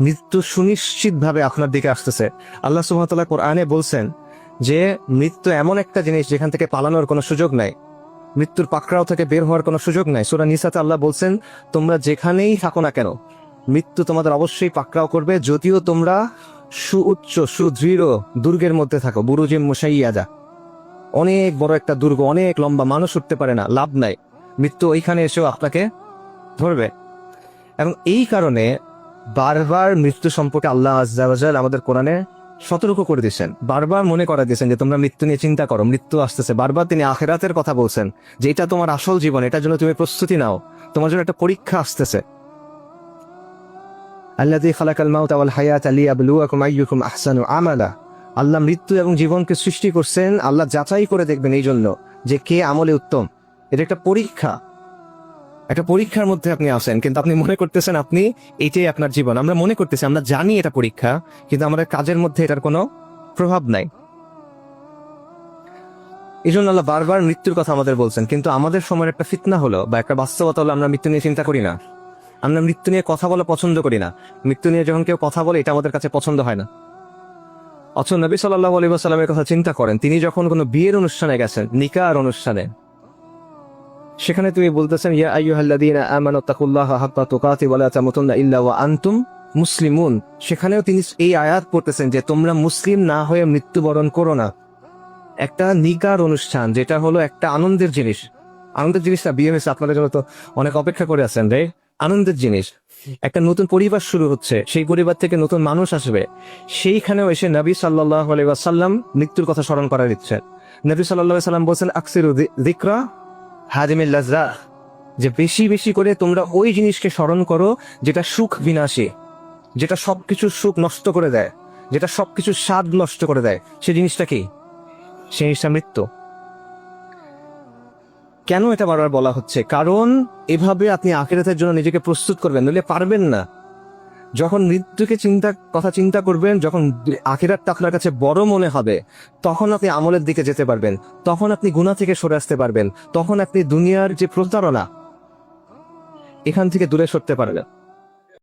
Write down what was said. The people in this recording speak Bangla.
মৃত্যু সুনিশ্চিতভাবে আপনার দিকে আসতেছে। আল্লাহ সুবহানাহু ওয়া তাআলা কোরআনে বলছেন যে মৃত্যু এমন একটা জিনিস যেখান থেকে পালানোর কোনো সুযোগ নাই, মৃত্যুর পাকড়াও থেকে বের হওয়ার কোনো সুযোগ নাই। সূরা নিসাতে আল্লাহ বলছেন, তোমরা যেখানেই থাকো না কেন মৃত্যু তোমাদের অবশ্যই পাকড়াও করবে, যদিও তোমরা সুউচ্চ সুদৃঢ় দুর্গের মধ্যে থাকো। বুরুজে মুশাইয়াদা, অনেক বড় একটা দুর্গ, অনেক লম্বা, মানুষ উঠতে পারে না, লাভ নাই, মৃত্যু ওইখানে এসেও আপনাকে ধরবে। এবং এই কারণে বারবার মৃত্যু সম্পর্কে আল্লাহ আজ্জা ওয়া জাল আমাদের কোরআনে সতর্ক করে দিয়েছেন, বারবার মনে করা দিয়েছেন যে তোমরা মৃত্যু নিয়ে চিন্তা করো, মৃত্যু আসতেছে। বারবার তিনি আখিরাতের কথা বলছেন যে এটা তোমার আসল জীবন, এটার জন্য তুমি প্রস্তুতি নাও, তোমার জন্য একটা পরীক্ষা আসতেছে। আল্লাযী খালাকাল মাউতা ওয়াল হায়াতা লিয়াবলুয়াকুম আইয়ুকুম আহসানু আমালা। আল্লাহ মৃত্যু এবং জীবনকে সৃষ্টি করছেন, আল্লাহ যাচাই করে দেখবেন এই জন্য যে কে আমলে উত্তম। এটা একটা পরীক্ষা, একটা পরীক্ষার মধ্যে আপনি আসেন, কিন্তু আপনি মনে করতেছেন আপনি এইটাই আপনার জীবন। আমরা মনে করতেছি, আমরা জানি এটা পরীক্ষা, কিন্তু আমাদের কাজের মধ্যে এটার কোনো প্রভাব নাই। এই জন্য আল্লাহ বারবার মৃত্যুর কথা আমাদের বলছেন। কিন্তু আমাদের সময়ের একটা ফিতনা হলো বা একটা বাস্তবতা হলো, আমরা মৃত্যু নিয়ে চিন্তা করি না, আমরা মৃত্যু নিয়ে কথা বলা পছন্দ করি না। মৃত্যু নিয়ে যখন কেউ কথা বলে এটা আমাদের কাছে পছন্দ হয় না। অথচ নবী সাল্লাল্লাহু আলাইহি ওয়াসাল্লামের কথা চিন্তা করেন, তিনি যখন কোনো বিয়ের অনুষ্ঠানে গেছেন, নিকার অনুষ্ঠানে, সেখানে তুমি বলতেছেন ইয়া আইয়ুহাল্লাযীনা আমানু তাকুল্লাহা হাক্কা তুকাতি ওয়া লা তামুতুন্না ইল্লা ওয়া আনতুম মুসলিমুন। সেখানেও তিনি এই আয়াত পড়তেছেন যে তোমরা মুসলিম না হয়ে মৃত্যুবরণ করো না। একটা নিকার অনুষ্ঠান, যেটা হলো একটা আনন্দের জিনিস, আনন্দের জিনিসটা বিয়ে হয়েছে, আপনাদের জন্য তো অনেক অপেক্ষা করে আছেন রে, আনন্দের জিনিস। একটা নতুন পরিবার শুরু হচ্ছে, সেই পরিবার থেকে নতুন মানুষ আসবে, সেইখানেও এসে নবী সাল্লাল্লাহু আলাইহি ওয়াসাল্লাম মৃত্যুর কথা স্মরণ করা দিচ্ছেন। নবী সাল্লাল্লাহু আলাইহি ওয়াসাল্লাম বলছেন আকসিরু যিকরা হাদিমিল লাযযা, যে বেশি বেশি করে তোমরা ওই জিনিসকে স্মরণ করো যেটা সুখ বিনাশী, যেটা সবকিছুর সুখ নষ্ট করে দেয়, যেটা সবকিছুর স্বাদ নষ্ট করে দেয়। সেই জিনিসটা কি? সেই জিনিসটা মৃত্যু। কেন এটা বারবার বলা হচ্ছে? কারণ এভাবে আপনি আখিরাতের জন্য নিজেকে প্রস্তুত করবেন, নইলে পারবেন না। যখন মৃত্যুকে কথা চিন্তা করবেন, যখন আখিরাতটা আপনার কাছে বড় মনে হবে, তখন আপনি আমলের দিকে যেতে পারবেন, তখন আপনি গুনাহ থেকে সরে আসতে পারবেন, তখন আপনি দুনিয়ার যে প্রতারণা, এখান থেকে দূরে সরতে পারবেন।